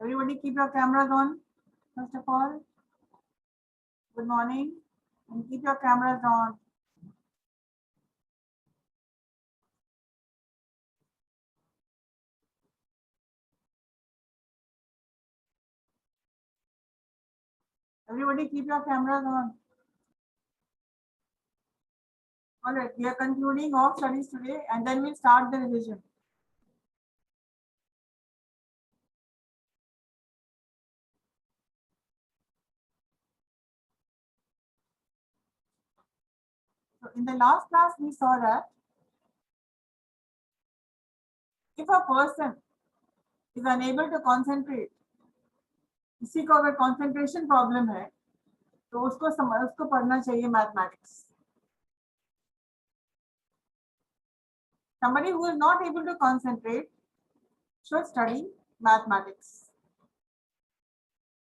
Everybody keep your cameras on. First of all, good morning, and keep your cameras on. Everybody keep your cameras on. All right, we are concluding our studies today, and then we'll start the revision. So in the last class, we saw that if a person is unable to concentrate, किसी को अगर concentration problem है, तो उसको पढ़ना चाहिए mathematics. Somebody who is not able to concentrate should study mathematics.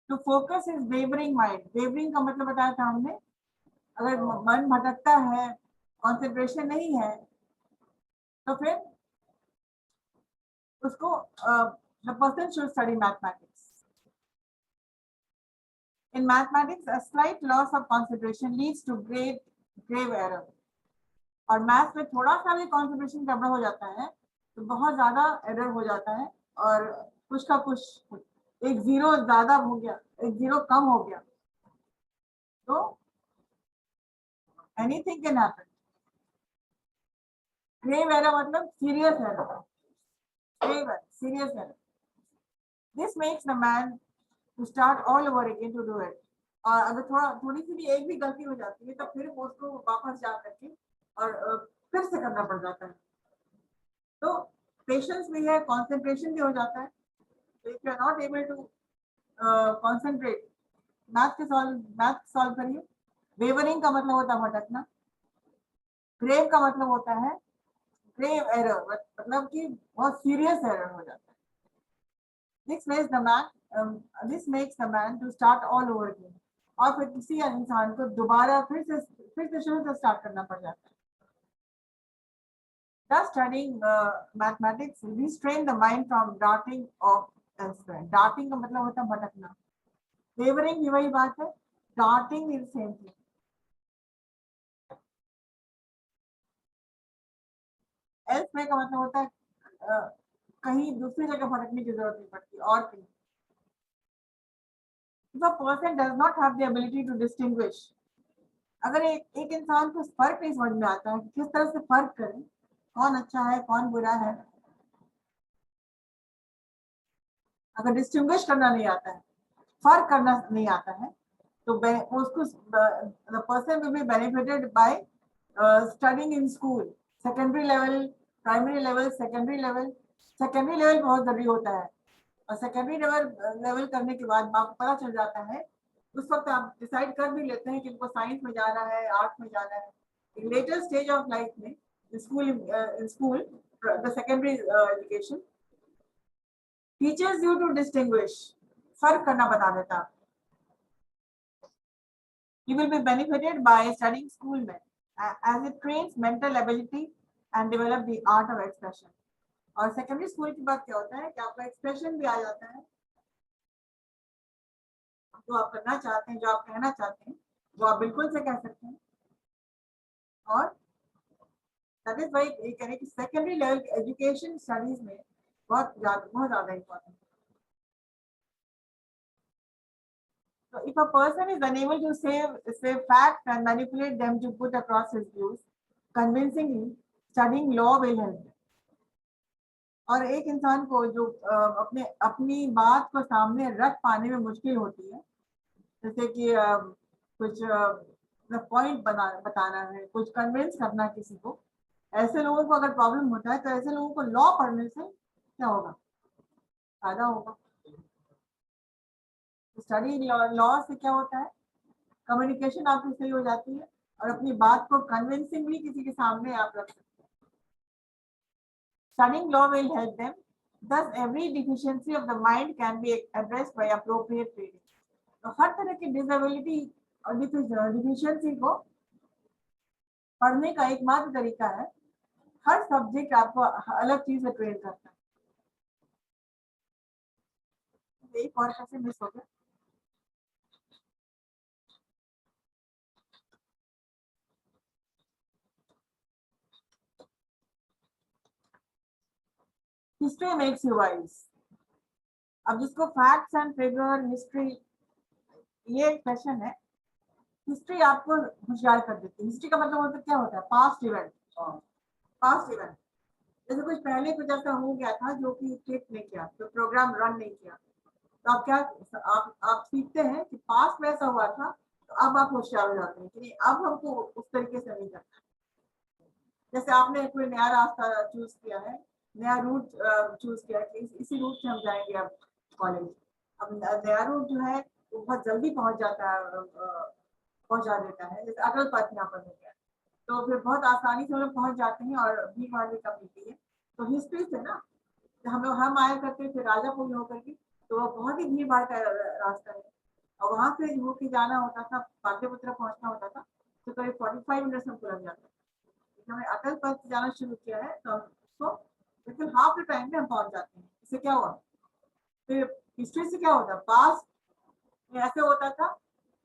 To focus is wavering mind. Wavering का मतलब बताया था हमने, अगर मन भटकता है, concentration नहीं है, तो फिर उसको the person should study mathematics. In mathematics, a slight loss of concentration leads to grave error. और मैथ में थोड़ा सा भी concentration गड़बड़ हो जाता है तो बहुत ज्यादा एरर हो जाता है और कुछ का कुछ एक जीरो ज्यादा हो गया, एक जीरो कम हो गया, तो anything can happen. Grave error मतलब serious error. Grave error, serious error. This makes the man to start all over again to do it. और अगर थोड़ी सी भी एक भी गलती हो जाती है तो फिर उसको वापस जा करके और फिर से करना पड़ जाता है. तो पेशेंस भी है, कंसंट्रेशन भी हो जाता है. So if you are not able to concentrate, math solve करिए. वेवरिंग का मतलब होता है भटकना. ग्रेव का मतलब होता है ग्रेव एरर, मतलब कि बहुत सीरियस एरर हो जाता है. This makes the man to start all over again. और फिर किसी इंसान को दोबारा फिर से शुरू से स्टार्ट करना पड़ जाता है. Thus, studying mathematics restrain the mind from darting off elsewhere. Darting का मतलब होता है भटकना. Wavering भी वही बात है. Darting is the same thing. Elsewhere का मतलब होता है कहीं दूसरी जगह भटकने की जरूरत नहीं पड़ती और कहीं. If a person does not have the ability to distinguish, अगर एक इंसान को फर्क नहीं समझ में आता है कि किस तरह से फर्क करें, कौन अच्छा है कौन बुरा है, अगर डिस्टिंग्विश करना नहीं आता है, फर्क करना नहीं आता है, तो उसको the person will be benefited by studying in school, secondary level, primary level, secondary level बहुत जरूरी होता है. और सेकेंडरी लेवल करने के बाद आपको पता चल जाता है, उस वक्त आप डिसाइड कर भी लेते हैं कि इनको साइंस में जाना है, आर्ट में जाना है. लेटर स्टेज ऑफ लाइफ में school the secondary education teachers you to distinguish, फर्क करना बता देता है. You will be benefited by studying school में, as it trains mental ability and develop the art of expression. और सेकेंडरी स्कूल की बात क्या होता है कि आपका एक्सप्रेशन भी आ जाता है, जो आप करना चाहते हैं, जो आप कहना चाहते हैं, वो आप बिल्कुल से कह सकते हैं. और दैट इज व्हाई ये कह रहे हैं कि सेकेंडरी लेवल एजुकेशन स्टडीज में बहुत ज्यादा important. So if a person is unable to say facts and manipulate them to put across his views convincingly, studying law will help him. और एक इंसान को जो अपनी बात को सामने रख पाने में मुश्किल होती है, जैसे कि कुछ पॉइंट बताना है, कुछ कन्विंस करना किसी को, ऐसे लोगों को अगर प्रॉब्लम होता है तो ऐसे लोगों को लॉ पढ़ने से क्या होगा, फायदा होगा. स्टडी लॉ से क्या होता है, कम्युनिकेशन आपकी सही हो जाती है और अपनी बात को कन्विंसिंगली किसी के सामने आप रख सकते हैं. Studying law will help them. Thus, every deficiency of the mind can be addressed by appropriate training. तो हर तरह की डिसेबिलिटी और डिफिशियंसी को पढ़ने का एकमात्र तरीका है, हर सब्जेक्ट आपको अलग चीज से ट्रेन करता है. एक और कैसे मिस हो गया? History makes you wise. अब जिसको फैक्ट्स एंड फिगर हिस्ट्री, ये एक क्वेश्चन है। हिस्ट्री आपको होशियार कर देती है। हिस्ट्री का मतलब होता क्या होता है? Past event. पास्ट इवेंट, जैसे कुछ पहले कुछ ऐसा हो गया था जो कि क्लिक नहीं किया, तो प्रोग्राम रन नहीं किया, तो आप क्या, आप सीखते हैं कि पास्ट में ऐसा हुआ था, तो अब आप होशियार हो जाते हैं कि नहीं, अब हमको उस तरीके से नहीं करना। जैसे आपने कोई नया रास्ता चूज किया है, नया रूट चूज किया है कि इसी रूट से हम जाएंगे अब कॉलेज। अब नया रूट जो है वो बहुत जल्दी पहुंच जाता है, पहुंचा देता है। जैसे अटल पथ यहाँ पर हो गया, तो फिर बहुत आसानी से हम लोग पहुंच जाते हैं और भीड़ भाड़ भी कम मिलती है। तो हिस्ट्री से ना, हम आया करते थे राजापुर होकर के, तो वो बहुत ही भीड़ भाड़ का रास्ता है, और वहां से होके जाना होता था, पाटलिपुत्र पहुंचना होता था, तो करीब 45 मिनट हमको लग जाता था। हमने अटल पथ जाना शुरू किया है, तो उसको बिल्कुल हाफ द टाइम में हम पहुंच जाते हैं। इससे क्या हुआ, फिर हिस्ट्री से क्या होता है, पास्ट में ऐसे होता था,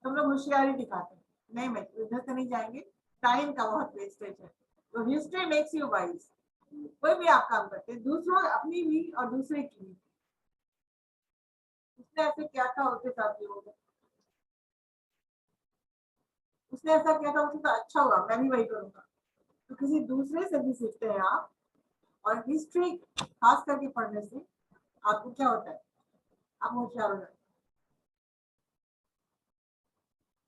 तो हम लोग होशियारी दिखाते हैं, नहीं मैं इधर से नहीं जाएंगे, टाइम का बहुत वेस्टेज है। तो हिस्ट्री मेक्स यू वाइज। कोई भी आप काम करते हैं, दूसरों, अपनी भी और दूसरे की भी। उसने ऐसे किया था, उसके साथ भी हो गया, उसने ऐसा किया था, उसके साथ अच्छा हुआ, मैं भी वही करूंगा। तो किसी दूसरे से भी सीखते हैं आप। और हिस्ट्री खास करके पढ़ने से आपको क्या होता है, आप होशियार हो जाते हैं।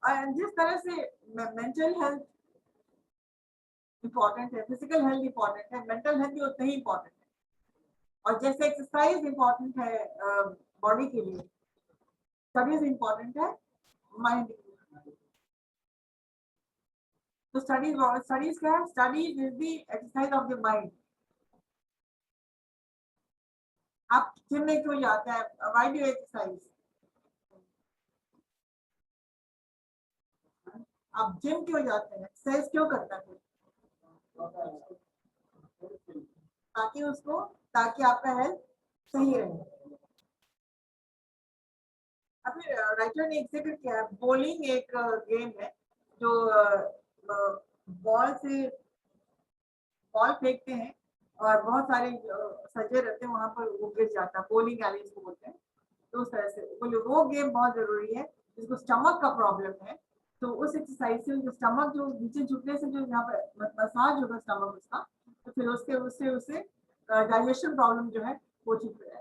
और जिस तरह से मेंटल हेल्थ इंपॉर्टेंट है, फिजिकल हेल्थ इंपॉर्टेंट है, मेंटल हेल्थ भी उतना ही इंपॉर्टेंट है। और जैसे एक्सरसाइज इंपॉर्टेंट है बॉडी के लिए, स्टडीज इंपॉर्टेंट है माइंड के लिए। तो स्टडीज क्या है, studies is the exercise of the mind. आप जिम में क्यों जाते हैं, व्हाई डू एक्सरसाइज? आप जिम क्यों जाते हैं, एक्सरसाइज क्यों करता है? ताकि उसको, ताकि आपका हेल्थ सही रहे। अभी राइटर ने एग्जिबिट किया है, बॉलिंग एक गेम है, जो बॉल से बॉल फेंकते हैं, और बहुत सारे सजे रहते हैं वहां पर, वो गिर जाता है, बॉलिंग एलिस को बोलते हैं। तो उस तरह से बोले वो गेम बहुत जरूरी है। जिसको स्टमक का प्रॉब्लम है, तो उस एक्सरसाइज से जो स्टमक जो नीचे झुकने से जो यहाँ पर मसाज होगा स्टमक उसका, तो फिर उसके उससे उससे डाइजेशन प्रॉब्लम जो है वो ठीक हो जाएगा।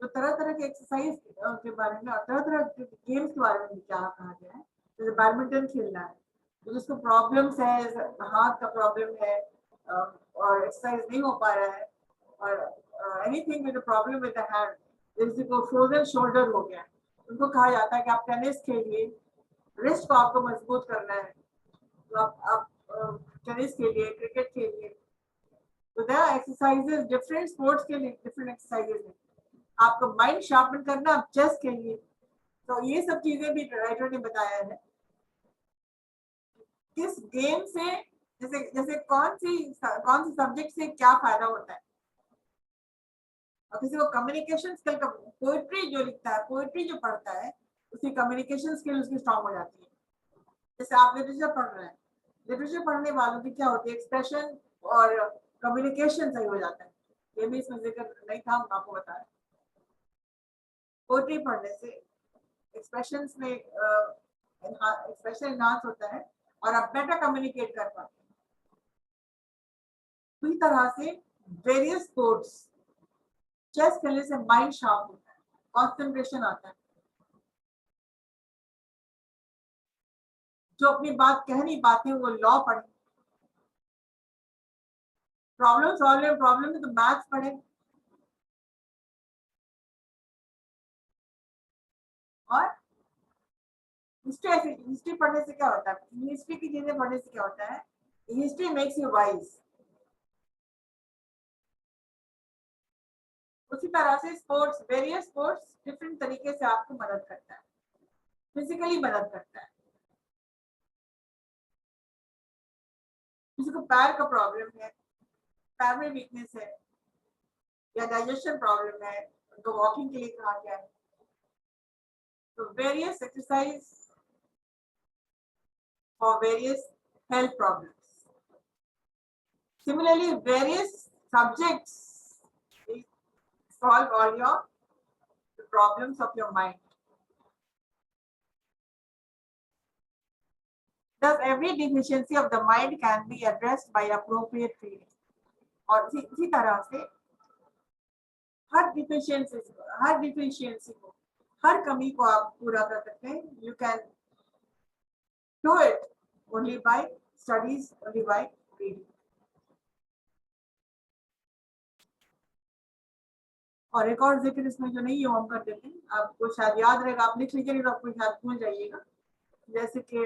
तो तरह तरह के एक्सरसाइज के बारे में और तरह तरह के गेम्स के बारे में भी क्या कहा गया है। जैसे बैडमिंटन खेलना है, तो जिसको प्रॉब्लम्स है, हाथ का प्रॉब्लम है, और एक्सरसाइज नहीं हो पा रहा है, और anything with problem with the hand, जैसे को फ्रोजन शोल्डर हो गया, उनको कहा जाता है कि आप टेनिस खेलिए, रिस्ट को आपको मजबूत करना है, तो आप टेनिस खेलिए, क्रिकेट खेलिए। तो there are exercises, different sports के लिए डिफरेंट एक्सरसाइजेस हैं। आपको माइंड शार्पन करना, आप चेस खेलिए। तो ये सब चीजें भी राइटर ने बताया है। किस गेम से, जैसे जैसे कौन सी सब्जेक्ट से क्या फायदा होता है। और किसी को कम्युनिकेशन स्किल का, पोएट्री जो लिखता है, पोएट्री जो पढ़ता है, उसकी कम्युनिकेशन स्किल उसकी स्ट्रांग हो जाती है। जैसे आप लिटरेचर पढ़ रहे हैं, लिटरेचर पढ़ने वालों की क्या होती है, एक्सप्रेशन और कम्युनिकेशन सही हो जाता है। ये भी इसमें जिक्र नहीं था, हम आपको बताया। पोएट्री पढ़ने से एक्सप्रेशंस में एक्सप्रेशन एनहांस होता है, और आप बेटर कम्युनिकेट कर पाते हैं। पूरी तरह से वेरियस स्पोर्ट्स, चेस खेलने से माइंड शार्प होता है, कंसंट्रेशन आता है। जो अपनी बात कह नहीं पाते वो लॉ पढ़े, प्रॉब्लम में तो मैथ्स पढ़े। और हिस्ट्री पढ़ने से क्या होता है, हिस्ट्री की चीजें पढ़ने से क्या होता है, हिस्ट्री मेक्स यू वाइज। उसी तरह से स्पोर्ट्स, वेरियस स्पोर्ट्स डिफरेंट तरीके से आपको मदद करता है, फिजिकली मदद करता है। किसी को पैर का प्रॉब्लम है, पैर में वीकनेस है, या डाइजेशन प्रॉब्लम है, उनको वॉकिंग के लिए कहा गया है, So various exercise for various health problems. Similarly, various subjects solve all your the problems of your mind. Thus, every deficiency of the mind can be addressed by appropriate training. और इसी तरह से हर deficiency को हर कमी को आप पूरा कर सकते हैं. You can do it only by studies, only by reading. और एक और जिक्र इसमें जो नहीं है वो हम कर देते हैं. आपको शायद याद रहेगा, आप लिख लीजिएगा तो आपको शायद भूल जाइएगा. जैसे कि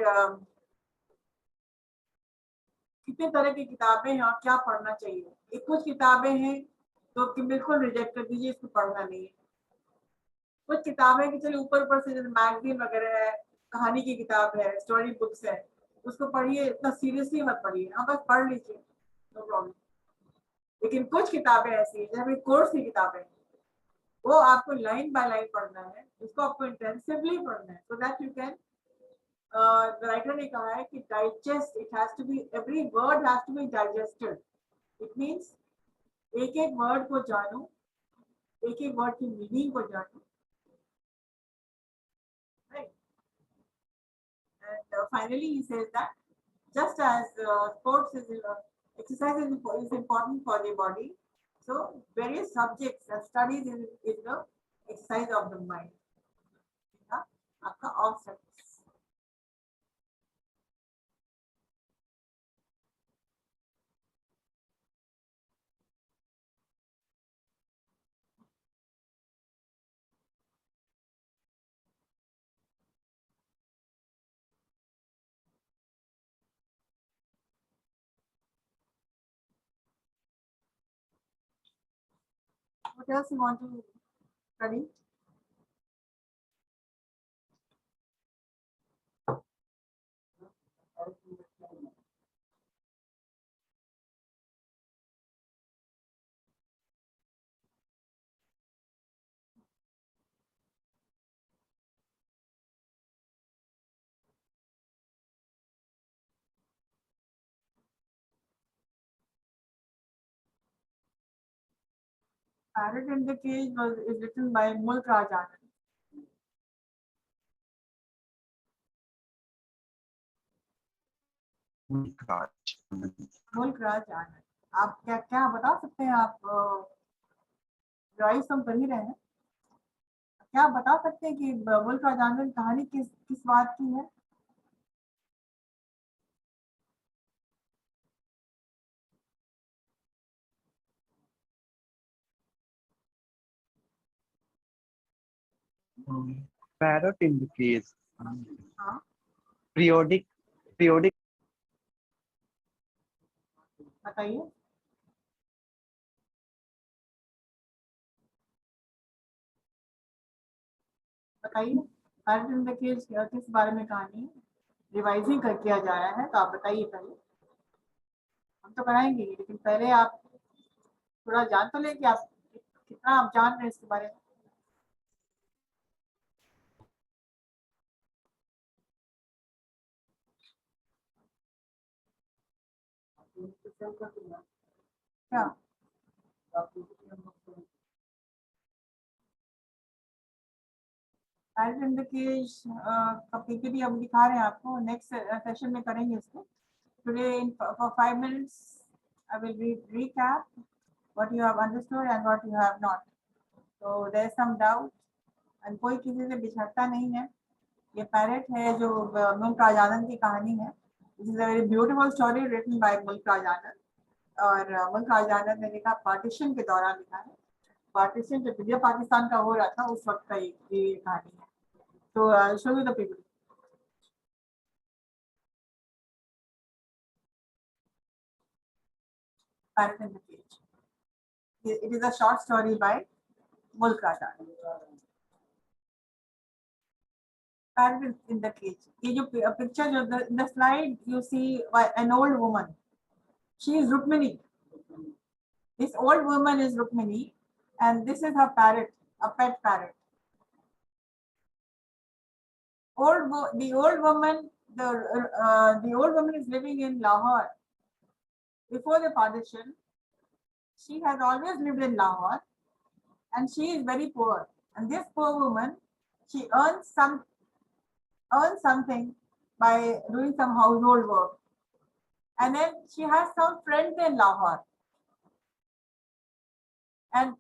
कितने तरह की किताबें हैं और क्या पढ़ना चाहिए. एक कुछ किताबें हैं तो कि बिल्कुल रिजेक्ट कर दीजिए, इसको पढ़ना नहीं है. कुछ किताबें कि चलिए ऊपर ऊपर से जैसे मैगजीन वगैरह है, कहानी की किताब है, स्टोरी बुक्स है, उसको पढ़िए, इतना सीरियसली मत पढ़िए. हाँ बस पढ़ लीजिए, नो प्रॉब्लम. लेकिन कुछ किताबें ऐसी है जैसे कोर्स की किताबें, वो आपको लाइन बाय लाइन पढ़ना है, उसको आपको इंटेंसिवली पढ़ना है, so that you can. Writer ने कहा है कि digest, it has to be, every word has to be digested. It means एक एक वर्ड को जानो, एक एक वर्ड की मीनिंग को जानो. Right? And finally, he says that just as sports is exercise is important for the body, so various subjects and studies is the exercise of the mind. आपका all subjects. What else you want to study? Parrot in the Cage is written by Mulk Raj Anand. मुल्क राज आनंद. आप क्या क्या बता सकते हैं? आप rice हम कर ही रहे हैं, क्या आप बता सकते हैं कि मुल्क राज आनंद कहानी किस किस बात की है? Parrot in the cage. हाँ, Periodic बताइए. बताइए, पैरट इन द केज किस बारे में कहानी है? रिवाइजिंग कर किया जा रहा है, तो आप बताइए पहले. हम तो कराएंगे ही, लेकिन पहले आप थोड़ा जान तो लें कि आप कितना आप जान रहे हैं इसके बारे में. क्या पैरट इन द केज का पीपीटी अब दिखा रहे हैं आपको, नेक्स्ट सेशन में करेंगे इसको. Today, for 5 minutes, I will recap what you have understood and what you have not. So there is some doubt, and कोई किसी से बिछड़ता नहीं है. ये पैरेट है जो मुल्क राज आनंद की कहानी है. This is a very beautiful story written by मुल्क राज आनंद. और मुल्क राज आनंद ने लिखा पार्टीशन के दौरान लिखा है. पार्टीशन जब इंडिया पाकिस्तान का हो रहा था उस वक्त का ये कहानी है. तो show you the people. Parrot in the Cage. It is a short story by Mulk Raj Anand. Parrot in the Cage. ये जो picture जो in the slide you see an old woman. She is Rukmini. This old woman is Rukmini, and this is her parrot, a pet parrot. the old woman, the old woman is living in Lahore. Before the partition, she has always lived in Lahore, and she is very poor. And this poor woman, she earns something by doing some household work. And then she has some friends in Lahore. And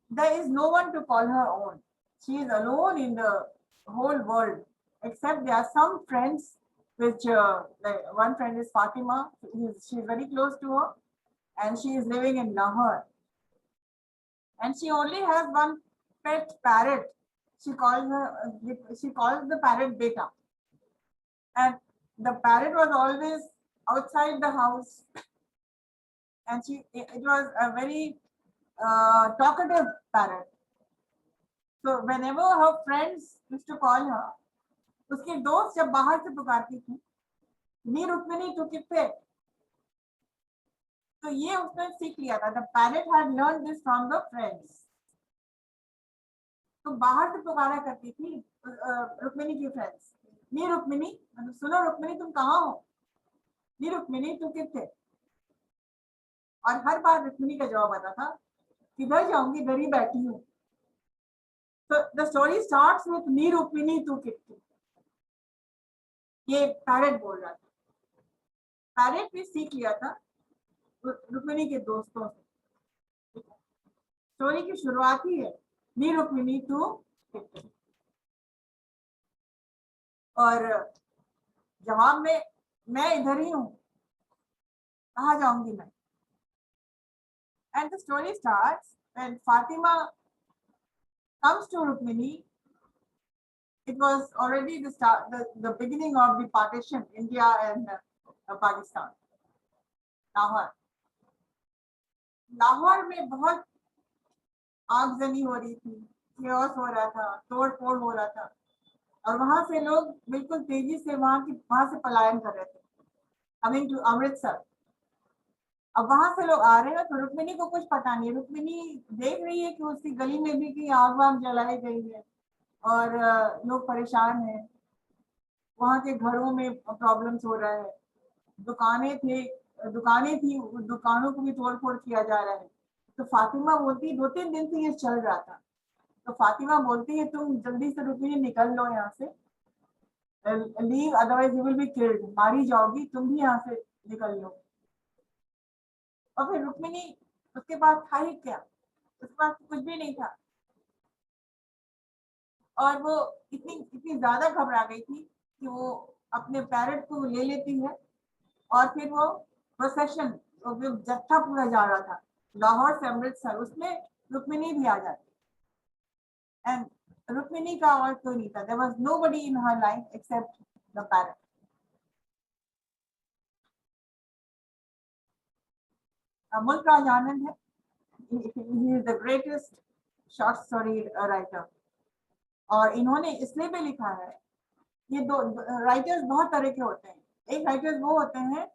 there is no one to call her own. She is alone in the whole world, except there are some friends, which like one friend is Fatima. She's very close to her, and she is living in Lahore. And she only has one pet parrot. She calls the parrot Beta. And the parrot was always outside the house, and it was a very talkative parrot. So whenever her friends used to call her, उसके दोस्त जब बाहर से पुकारती थी, नी रुक्मिनी तू किथे, तो ये उसने सीख लिया था. The parrot had learned this from the friends. तो बाहर से पुकारा करती थी रुक्मिनी की फ्रेंड्स, नी रुक्मिनी, मतलब सुनो रुक्मिनी तुम कहाँ हो, नी रुक्मिनी तू किथे. और हर बार रुक्मिनी का जवाब आता था, किधर जाऊंगी, इधर ही बैठी हूँ. So the story starts with नी रुक्मिनी तू किथे. ये पैरेट बोल रहा था. पैरेट भी सीख लिया था रुक्मिनी के दोस्तों से. स्टोरी की शुरुआत ही है नी रुक्मिनी तू किथे, और जवाब में मैं इधर ही हूँ, कहाँ जाऊंगी मैं. And the story starts when Fatima comes to Rukmini. It was already the beginning of the partition, India and Pakistan. Lahore में बहुत आगजनी हो रही थी, chaos हो रहा था, तोड़ फोड़ हो रहा था, और वहां से लोग बिल्कुल तेजी से वहां से पलायन कर रहे थे, कमिंग टू अमृतसर. अब वहां से लोग आ रहे हैं, तो रुक्मिनी को कुछ पता नहीं. रुक्मिनी देख रही है कि उसकी गली में भी कहीं आग वाग जलाई गई है और लोग परेशान हैं, वहां के घरों में प्रॉब्लम्स हो रहा है, दुकानें थी, दुकानों को भी तोड़ फोड़ किया जा रहा है. तो फातिमा बोलती, 2-3 दिन से ये चल रहा था, तो फातिमा बोलती है तुम जल्दी से रुक्मिनी निकल लो यहाँ से, leave otherwise you will be killed, मारी जाओगी, तुम भी यहाँ से निकल लो. और फिर रुक्मिनी, उसके पास था ही क्या, उसके पास कुछ भी नहीं था, और वो इतनी ज्यादा घबरा गई थी कि वो अपने पैरेट को ले लेती है, और फिर वो प्रोसेशन, जत्था पूरा जा रहा था लाहौर से अमृतसर, उसमें रुक्मिनी भी आ जाती. एंड रुक्मिनी का और कोई नहीं था. There was nobody in her life except the parrot. Mulk Raj आनंद है, he is the greatest short story writer, और इन्होंने इसलिए भी लिखा है, ये दो राइटर्स बहुत तरह के होते हैं. एक राइटर्स वो होते हैं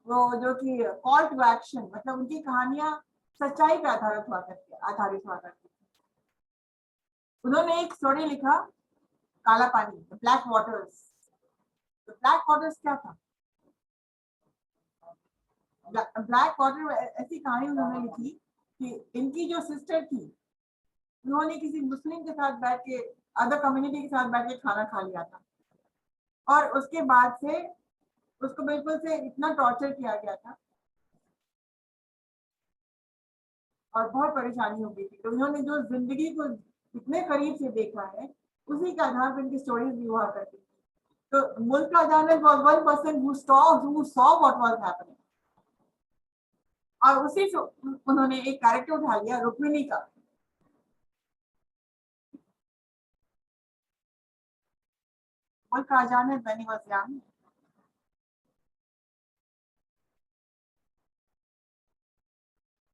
वो जो कि कॉल टू एक्शन, मतलब उनकी कहानियां सच्चाई पे आधारित हुआ करती. उन्होंने एक स्टोरी लिखा काला पानी, ब्लैक वाटर्स. ब्लैक वाटर्स क्या था? ब्लैक वाटर ऐसी कहानी उन्होंने लिखी कि इनकी जो सिस्टर थी, उन्होंने किसी मुस्लिम के साथ बैठ के, अदर कम्युनिटी के साथ बैठ के खाना खा लिया था, और उसके बाद से उसको बिल्कुल से इतना टॉर्चर किया गया था और बहुत परेशानी हो गई थी. तो उन्होंने जो जिंदगी को इतने करीब से देखा है, उसी के आधार पर इनकी स्टोरीज भी हुआ करती थी. तो मुल्क राज आनंद was one person who saw what was happening, और उसी से उन्होंने एक कैरेक्टर उठा लिया रुक्मिनी का. मुल्क राज आनंद when he was young,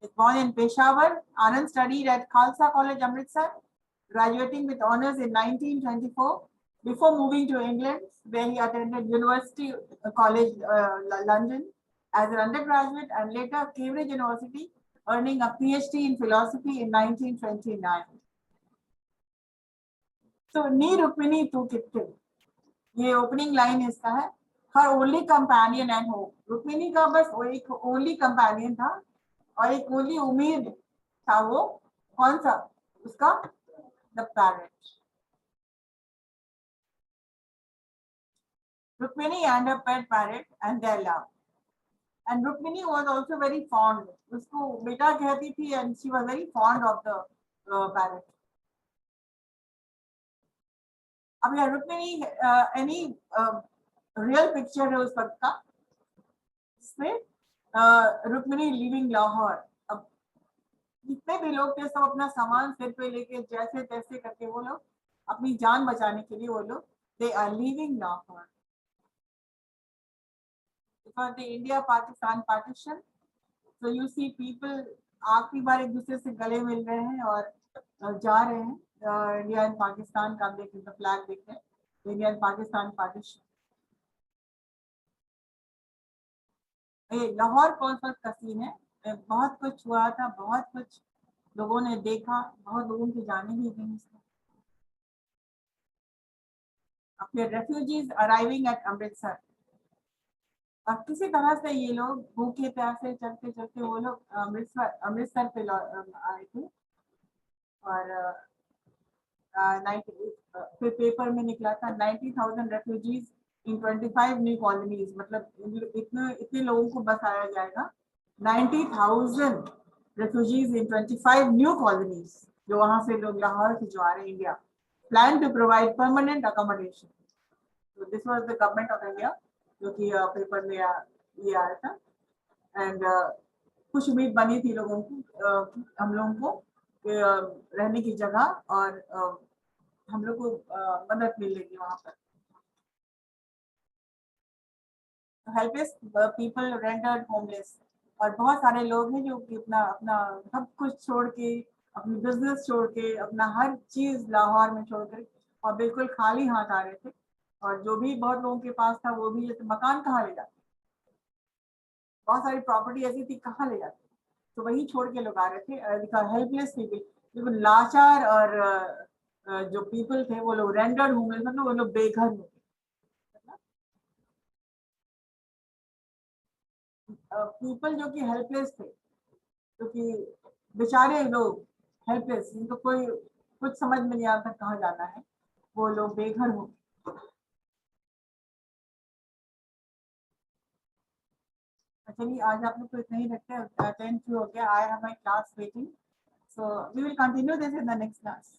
is born in Peshawar. Anand studied at Khalsa College, Amritsar, graduating with honors in 1924 before moving to England, where he attended University College London as an undergraduate, and later Cambridge University, earning a PhD in philosophy in 1929. So नी रुक्मिणी तू कितने, ये opening line इसका है. Her only companion and hope. Rukmini का बस वो एक only companion था और एक only उम्मीद था, वो कौन सा, उसका the parrot. Rukmini and her pet parrot and their love. And Rukmini was also very fond. उसको बेटा कहती थी and she was very fond of the parrot. अब यहाँ रुक्मिणी any real picture है उस वक्त का, इसमें रुक्मिणी लिविंग लाहौर. अब जितने भी लोग थे सब अपना सामान सिर पे लेके जैसे तैसे करके वो लोग अपनी जान बचाने के लिए वो लोग they are leaving Lahore. Because the India-Pakistan partition, so you see people आखिरी बार एक दूसरे से गले मिल रहे हैं और जा रहे हैं. इंडिया एंड पाकिस्तान का देख रहे, फ्लैग देख रहे हैं, इंडिया एंड पाकिस्तान पार्टीशन. ये लाहौर कॉन्फ्रेंस का सीन है. बहुत कुछ हुआ था, बहुत कुछ लोगों ने देखा, बहुत लोगों की जाने भी गई इसमें. अपने रेफ्यूजीज अराइविंग एट अमृतसर, और किसी तरह से ये लोग भूखे प्यासे चलते चलते वो लोग अमृतसर पे आए थे. और फिर पेपर में निकला था 90,000 रेफ्यूजीज इन 25 न्यू कॉलोनीज. मतलब इतने लोगों को बसाया जाएगा. 90,000 रेफ्यूजीज इन 25 न्यू कॉलोनीज, जो वहां से लोग लाहौर से जो आ रहे हैं India. Plan to provide permanent accommodation. तो this was the government of India, जो कि पेपर में ये आया था. एंड कुछ उम्मीद बनी थी लोगों को, हम लोगों को रहने की जगह और हम लोग को मदद मिलेगी वहां पर. हेल्पलेस पीपल रेंडर्ड होमलेस, और बहुत सारे लोग हैं जो कि अपना सब कुछ छोड़ के, अपनी बिजनेस छोड़ के, अपना हर चीज लाहौर में छोड़ कर और बिल्कुल खाली हाथ आ रहे थे. और जो भी बहुत लोगों के पास था वो भी, जैसे मकान कहाँ ले जाते, बहुत सारी प्रॉपर्टी ऐसी थी, कहाँ ले जाते, तो वही छोड़ के लोग आ रहे थे. हेल्पलेस पीपल, बिल्कुल लाचार, और जो पीपल थे वो लोग रेंडर्ड होमलेस, मतलब वो लोग बेघर हो गए. पीपल जो कि हेल्पलेस थे, जो कि बेचारे लोग हेल्पलेस, जिनको कोई कुछ समझ में नहीं आता कहाँ जाना है, वो लोग बेघर हो. चलिए आज आप लोग को इतना ही रखते हैं. 10 हो गया. I have my class waiting, so we will continue this in the next class.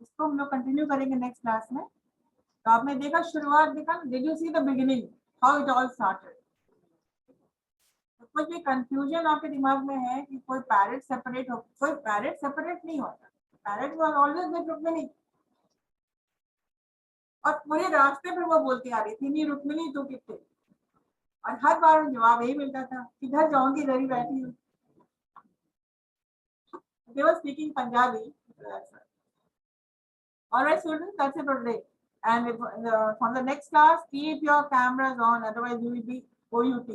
इसको हम लोग कंटिन्यू करेंगे नेक्स्ट क्लास में. तो आपने देखा शुरुआत, देखा, did you see the beginning how it all started. कुछ भी कंफ्यूजन आपके दिमाग में है कि कोई पैरेट सेपरेट हो, कोई पैरेट सेपरेट नहीं होता. Parrot was always with Rukmini, और पूरे रास्ते पर वो बोलती आ रही थी, नहीं रुक्मिणी तू कितने, और हर बार जवाब यही मिलता था, किधर जाऊंगी, इधर ही बैठी हूँ. They were speaking Punjabi. All right, students, that's it for today. And if, from the next class, keep your cameras on, otherwise you will be OUT.